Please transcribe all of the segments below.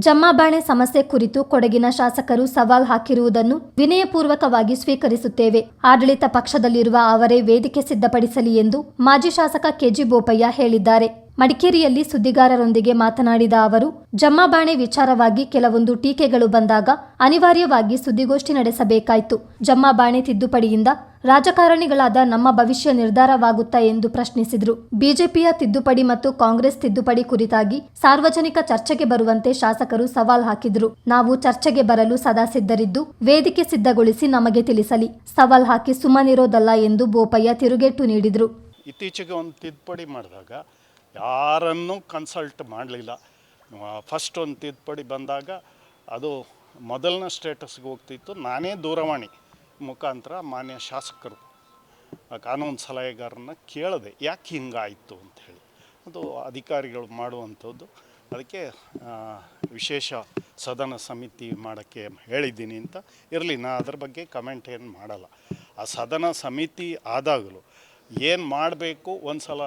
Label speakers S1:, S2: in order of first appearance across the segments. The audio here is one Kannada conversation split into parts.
S1: ಜಮ್ಮಾಬಾಣೆ ಸಮಸ್ಯೆ ಕುರಿತು ಕೊಡಗಿನ ಶಾಸಕರು ಸವಾಲ್ ಹಾಕಿರುವುದನ್ನು ವಿನಯಪೂರ್ವಕವಾಗಿ ಸ್ವೀಕರಿಸುತ್ತೇವೆ. ಆಡಳಿತ ಪಕ್ಷದಲ್ಲಿರುವ ಅವರೇ ವೇದಿಕೆ ಸಿದ್ಧಪಡಿಸಲಿ ಎಂದು ಮಾಜಿ ಶಾಸಕ ಕೆಜಿ ಬೋಪಯ್ಯ ಹೇಳಿದ್ದಾರೆ. ಮಡಿಕೇರಿಯಲ್ಲಿ ಸುದ್ದಿಗಾರರೊಂದಿಗೆ ಮಾತನಾಡಿದ ಅವರು, ಜಮ್ಮಾಬಾಣೆ ವಿಚಾರವಾಗಿ ಕೆಲವೊಂದು ಟೀಕೆಗಳು ಬಂದಾಗ ಅನಿವಾರ್ಯವಾಗಿ ಸುದ್ದಿಗೋಷ್ಠಿ ನಡೆಸಬೇಕಾಯಿತು. ಜಮ್ಮಾಬಾಣೆ ತಿದ್ದುಪಡಿಯಿಂದ ರಾಜಕಾರಣಿಗಳಾದ ನಮ್ಮ ಭವಿಷ್ಯ ನಿರ್ಧಾರವಾಗುತ್ತಾ ಎಂದು ಪ್ರಶ್ನಿಸಿದರು. ಬಿಜೆಪಿಯ ತಿದ್ದುಪಡಿ ಮತ್ತು ಕಾಂಗ್ರೆಸ್ ತಿದ್ದುಪಡಿ ಕುರಿತಾಗಿ ಸಾರ್ವಜನಿಕ ಚರ್ಚೆಗೆ ಬರುವಂತೆ ಶಾಸಕರು ಸವಾಲ್ ಹಾಕಿದರು. ನಾವು ಚರ್ಚೆಗೆ ಬರಲು ಸದಾ ಸಿದ್ಧರಿದ್ದು, ವೇದಿಕೆ ಸಿದ್ಧಗೊಳಿಸಿ ನಮಗೆ ತಿಳಿಸಲಿ. ಸವಾಲ್ ಹಾಕಿ ಸುಮ್ಮನಿರೋದಲ್ಲ ಎಂದು ಬೋಪಯ್ಯ ತಿರುಗೇಟು ನೀಡಿದರು.
S2: ಇತ್ತೀಚೆಗೆ ಒಂದು ತಿದ್ದುಪಡಿ ಮಾಡಿದಾಗ ಯಾರನ್ನೂ ಕನ್ಸಲ್ಟ್ ಮಾಡಲಿಲ್ಲ. ಫಸ್ಟ್ ಒಂದು ತಿದ್ದುಪಡಿ ಬಂದಾಗ ಅದು ಮೊದಲನೇ ಸ್ಟೇಟಸ್ಗೆ ಹೋಗ್ತಿತ್ತು. ನಾನೇ ದೂರವಾಣಿ ಮುಖಾಂತರ ಮಾನ್ಯ ಶಾಸಕರು ಕಾನೂನು ಸಲಹೆಗಾರನ್ನ ಕೇಳಿದೆ, ಯಾಕೆ ಹಿಂಗಾಯಿತು ಅಂಥೇಳಿ. ಅದು ಅಧಿಕಾರಿಗಳು ಮಾಡುವಂಥದ್ದು. ಅದಕ್ಕೆ ವಿಶೇಷ ಸದನ ಸಮಿತಿ ಮಾಡೋಕ್ಕೆ ಹೇಳಿದ್ದೀನಿ ಅಂತ ಇರಲಿ. ನಾನು ಅದ್ರ ಬಗ್ಗೆ ಕಮೆಂಟ್ ಏನು ಮಾಡಲ್ಲ. ಆ ಸದನ ಸಮಿತಿ ಆದಾಗಲೂ ಏನು ಮಾಡಬೇಕು, ಒಂದು ಸಲ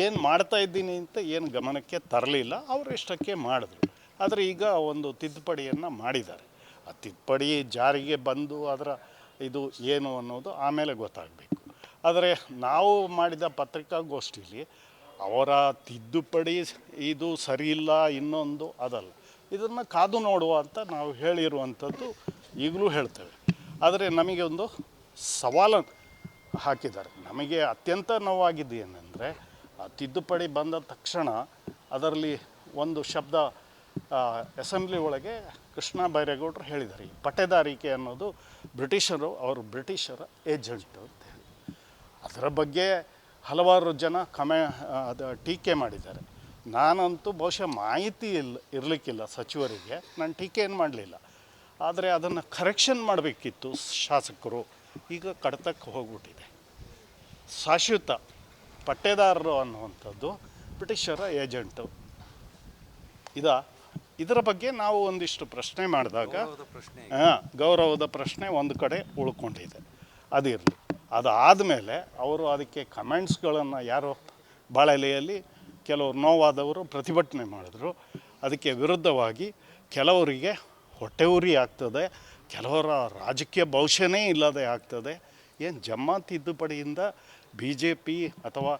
S2: ಏನು ಮಾಡ್ತಾಯಿದ್ದೀನಿ ಅಂತ ಏನು ಗಮನಕ್ಕೆ ತರಲಿಲ್ಲ. ಅವರು ಇಷ್ಟಕ್ಕೆ ಮಾಡಿದ್ರು. ಆದರೆ ಈಗ ಒಂದು ತಿದ್ದುಪಡಿಯನ್ನು ಮಾಡಿದ್ದಾರೆ. ಆ ತಿದ್ದುಪಡಿ ಜಾರಿಗೆ ಬಂದು ಅದರ ಇದು ಏನು ಅನ್ನೋದು ಆಮೇಲೆ ಗೊತ್ತಾಗಬೇಕು. ಆದರೆ ನಾವು ಮಾಡಿದ ಪತ್ರಿಕಾಗೋಷ್ಠಿಯಲ್ಲಿ ಅವರ ತಿದ್ದುಪಡಿ ಇದು ಸರಿಯಿಲ್ಲ ಇನ್ನೊಂದು ಅದಲ್ಲ, ಇದನ್ನು ಕಾದು ನೋಡುವ ಅಂತ ನಾವು ಹೇಳಿರುವಂಥದ್ದು ಈಗಲೂ ಹೇಳ್ತೇವೆ. ಆದರೆ ನಮಗೆ ಒಂದು ಸವಾಲನ್ನು ಹಾಕಿದ್ದಾರೆ. ನಮಗೆ ಅತ್ಯಂತ ನೋವಾಗಿದ್ದು ಏನಂದರೆ, ಆ ತಿದ್ದುಪಡಿ ಬಂದ ತಕ್ಷಣ ಅದರಲ್ಲಿ ಒಂದು ಶಬ್ದ ಅಸೆಂಬ್ಲಿ ಒಳಗೆ ಕೃಷ್ಣ ಬೈರೇಗೌಡರು ಹೇಳಿದ್ದಾರೆ, ಈ ಪಟ್ಟೆದಾರಿಕೆ ಅನ್ನೋದು ಬ್ರಿಟಿಷರ ಏಜೆಂಟು ಅಂತ ಹೇಳಿ. ಅದರ ಬಗ್ಗೆ ಹಲವಾರು ಜನ ಟೀಕೆ ಮಾಡಿದ್ದಾರೆ. ನಾನಂತೂ ಬಹುಶಃ ಮಾಹಿತಿ ಇರಲಿಕ್ಕಿಲ್ಲ ಸಚಿವರಿಗೆ, ನಾನು ಟೀಕೆ ಏನು ಮಾಡಲಿಲ್ಲ. ಆದರೆ ಅದನ್ನು ಕರೆಕ್ಷನ್ ಮಾಡಬೇಕಿತ್ತು ಶಾಸಕರು. ಈಗ ಕಡತಕ್ಕೆ ಹೋಗ್ಬಿಟ್ಟಿದೆ. ಶಾಶ್ವತ ಪಟ್ಟೇದಾರರು ಅನ್ನುವಂಥದ್ದು ಬ್ರಿಟಿಷರ ಏಜೆಂಟು. ಇದರ ಬಗ್ಗೆ ನಾವು ಒಂದಿಷ್ಟು ಪ್ರಶ್ನೆ ಮಾಡಿದಾಗ ಗೌರವದ ಪ್ರಶ್ನೆ ಒಂದು ಕಡೆ ಉಳ್ಕೊಂಡಿದೆ. ಅದಿರಲಿ. ಅದಾದಮೇಲೆ ಅವರು ಅದಕ್ಕೆ ಕಮೆಂಟ್ಸ್ಗಳನ್ನು ಯಾರೋ ಬಾಳೆಲೆಯಲ್ಲಿ ಕೆಲವರು ನೋವಾದವರು ಪ್ರತಿಭಟನೆ ಮಾಡಿದ್ರು. ಅದಕ್ಕೆ ವಿರುದ್ಧವಾಗಿ ಕೆಲವರಿಗೆ ಹೊಟ್ಟೆ ಉರಿ ಆಗ್ತದೆ, ಕೆಲವರ ರಾಜಕೀಯ ಭವಿಷ್ಯನೇ ಇಲ್ಲದೆ ಆಗ್ತದೆ. ಏನು ಜಮ್ಮಾ ತಿದ್ದುಪಡಿಯಿಂದ BJP ಅಥವಾ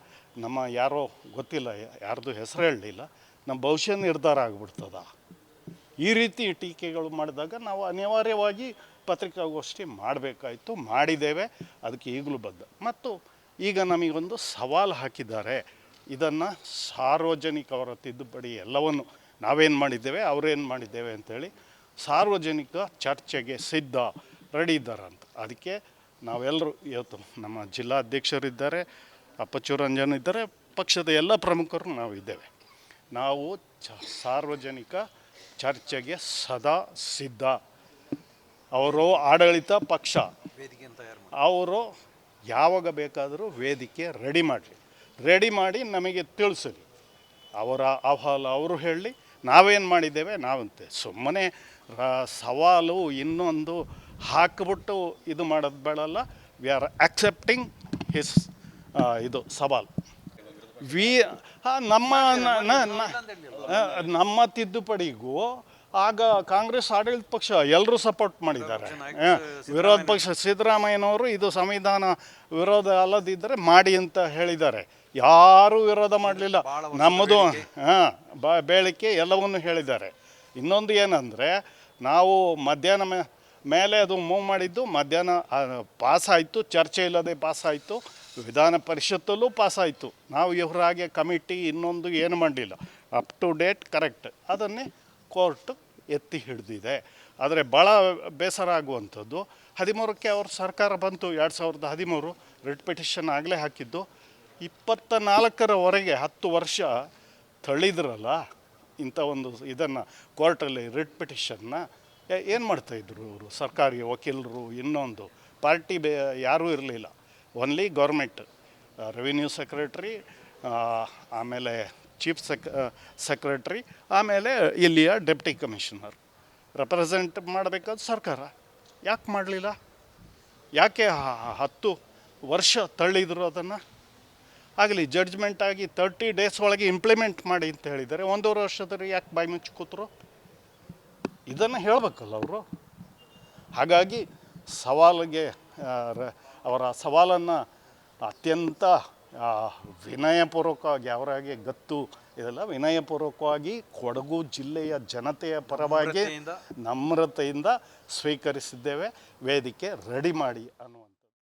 S2: ನಮ್ಮ ಯಾರೋ ಗೊತ್ತಿಲ್ಲ, ಯಾರ್ದು ಹೆಸರು ಹೇಳಲಿಲ್ಲ, ನಮ್ಮ ಭವಿಷ್ಯ ನಿರ್ಧಾರ ಆಗಿಬಿಡ್ತದ? ಈ ರೀತಿ ಟೀಕೆಗಳು ಮಾಡಿದಾಗ ನಾವು ಅನಿವಾರ್ಯವಾಗಿ ಪತ್ರಿಕಾಗೋಷ್ಠಿ ಮಾಡಬೇಕಾಯಿತು. ಮಾಡಿದ್ದೇವೆ. ಅದಕ್ಕೆ ಈಗಲೂ ಬದ್ಧ. ಮತ್ತು ಈಗ ನಮಗೊಂದು ಸವಾಲು ಹಾಕಿದ್ದಾರೆ. ಇದನ್ನು ಸಾರ್ವಜನಿಕ ಅವರ ತಿದ್ದುಪಡಿ ಎಲ್ಲವನ್ನು ನಾವೇನು ಮಾಡಿದ್ದೇವೆ, ಅವರೇನು ಮಾಡಿದ್ದೇವೆ ಅಂಥೇಳಿ ಸಾರ್ವಜನಿಕ ಚರ್ಚೆಗೆ ಸಿದ್ಧ, ರೆಡಿ ಇದ್ದಾರೆ ಅಂತ. ಅದಕ್ಕೆ ನಾವೆಲ್ಲರೂ ಇವತ್ತು ನಮ್ಮ ಜಿಲ್ಲಾಧ್ಯಕ್ಷರಿದ್ದಾರೆ, ಅಪ್ಪಚ್ಚು ರಂಜನ್ ಇದ್ದಾರೆ, ಪಕ್ಷದ ಎಲ್ಲ ಪ್ರಮುಖರು ನಾವು ಇದ್ದೇವೆ. ನಾವು ಸಾರ್ವಜನಿಕ ಚರ್ಚೆಗೆ ಸದಾ ಸಿದ್ಧ. ಅವರು ಆಡಳಿತ ಪಕ್ಷ, ಅವರು ಯಾವಾಗ ಬೇಕಾದರೂ ವೇದಿಕೆ ರೆಡಿ ಮಾಡಿ ನಮಗೆ ತಿಳಿಸಲಿ. ಅವರ ಅಹವಾಲು ಅವರು ಹೇಳಲಿ, ನಾವೇನು ಮಾಡಿದ್ದೇವೆ ನಾವಂತೆ. ಸುಮ್ಮನೆ ಸವಾಲು ಇನ್ನೊಂದು ಹಾಕಿಬಿಟ್ಟು ಇದು ಮಾಡೋದು ಬೇಡಲ್ಲ. ವಿ ಆರ್ ಆಕ್ಸೆಪ್ಟಿಂಗ್ ಹಿಸ್ ಇದು ಸವಾಲು. ನಮ್ಮ ತಿದ್ದುಪಡಿಗೂ ಆಗ ಕಾಂಗ್ರೆಸ್ ಆಡಳಿತ ಪಕ್ಷ ಎಲ್ಲರೂ ಸಪೋರ್ಟ್ ಮಾಡಿದ್ದಾರೆ. ವಿರೋಧ ಪಕ್ಷ ಸಿದ್ದರಾಮಯ್ಯನವರು ಇದು ಸಂವಿಧಾನ ವಿರೋಧ ಅಲ್ಲದಿದ್ದರೆ ಮಾಡಿ ಅಂತ ಹೇಳಿದ್ದಾರೆ. ಯಾರೂ ವಿರೋಧ ಮಾಡಲಿಲ್ಲ. ನಮ್ಮದು ಬೇಳಿಕೆ ಎಲ್ಲವನ್ನೂ ಹೇಳಿದ್ದಾರೆ. ಇನ್ನೊಂದು ಏನಂದರೆ, ನಾವು ಮಧ್ಯಾಹ್ನ ಮೇಲೆ ಅದು ಮೂವ್ ಮಾಡಿದ್ದು ಮಧ್ಯಾಹ್ನ ಪಾಸಾಯಿತು, ಚರ್ಚೆ ಇಲ್ಲದೆ ಪಾಸಾಯಿತು, ವಿಧಾನ ಪರಿಷತ್ತಲ್ಲೂ ಪಾಸಾಯಿತು. ನಾವು ಇವರ ಹಾಗೆ ಕಮಿಟಿ ಇನ್ನೊಂದು ಏನು ಮಾಡಲಿಲ್ಲ. Up to date correct. ಅದನ್ನೇ ಕೋರ್ಟ್ ಎತ್ತಿ ಹಿಡಿದಿದೆ. ಆದರೆ ಭಾಳ ಬೇಸರ ಆಗುವಂಥದ್ದು, 13ಕ್ಕೆ ಅವ್ರ ಸರ್ಕಾರ ಬಂತು. 2013 ರಿಟ್ ಪಿಟಿಷನ್ ಆಗಲೇ ಹಾಕಿದ್ದು. 24ರವರೆಗೆ 10 ವರ್ಷ ತಳ್ಳಿದ್ರಲ್ಲ ಇಂಥ ಒಂದು ಇದನ್ನು ಕೋರ್ಟಲ್ಲಿ ರಿಟ್ ಪಿಟಿಷನ್ನ. ಏನು ಮಾಡ್ತಾಯಿದ್ರು ಅವರು? ಸರ್ಕಾರಿ ವಕೀಲರು, ಇನ್ನೊಂದು ಪಾರ್ಟಿ ಯಾರೂ ಇರಲಿಲ್ಲ. ಓನ್ಲಿ ಗೌರ್ಮೆಂಟ್, ರೆವಿನ್ಯೂ ಸೆಕ್ರೆಟ್ರಿ, ಆಮೇಲೆ ಚೀಫ್ ಸೆಕ್ರೆಟ್ರಿ, ಆಮೇಲೆ ಇಲ್ಲಿಯ ಡೆಪ್ಟಿ ಕಮಿಷನರ್ ರೆಪ್ರೆಸೆಂಟ್ ಮಾಡಬೇಕಾದ ಸರ್ಕಾರ. ಯಾಕೆ ಮಾಡಲಿಲ್ಲ? ಯಾಕೆ 10 ವರ್ಷ ತಳ್ಳಿದ್ರು ಅದನ್ನು? ಆಗಲಿ, ಜಡ್ಜ್ಮೆಂಟ್ ಆಗಿ 30 ಡೇಸ್ ಒಳಗೆ ಇಂಪ್ಲಿಮೆಂಟ್ ಮಾಡಿ ಅಂತ ಹೇಳಿದ್ದಾರೆ. 1.5 ವರ್ಷದಲ್ಲಿ ಯಾಕೆ ಬಾಯಿ ಮುಚ್ಚಿ ಕೂತರು? ಇದನ್ನು ಹೇಳಬೇಕಲ್ಲ ಅವರು. ಹಾಗಾಗಿ ಸವಾಲಿಗೆ ಅವರ ಸವಾಲನ್ನು ಅತ್ಯಂತ ವಿನಯಪೂರ್ವಕವಾಗಿ ಅವರಾಗೆ ಗತ್ತು ಇದೆಲ್ಲ ವಿನಯಪೂರ್ವಕವಾಗಿ ಕೊಡಗು ಜಿಲ್ಲೆಯ ಜನತೆಯ ಪರವಾಗಿ ನಮ್ರತೆಯಿಂದ ಸ್ವೀಕರಿಸಿದ್ದೇವೆ. ವೇದಿಕೆ ರೆಡಿ ಮಾಡಿ ಅನ್ನುವಂಥ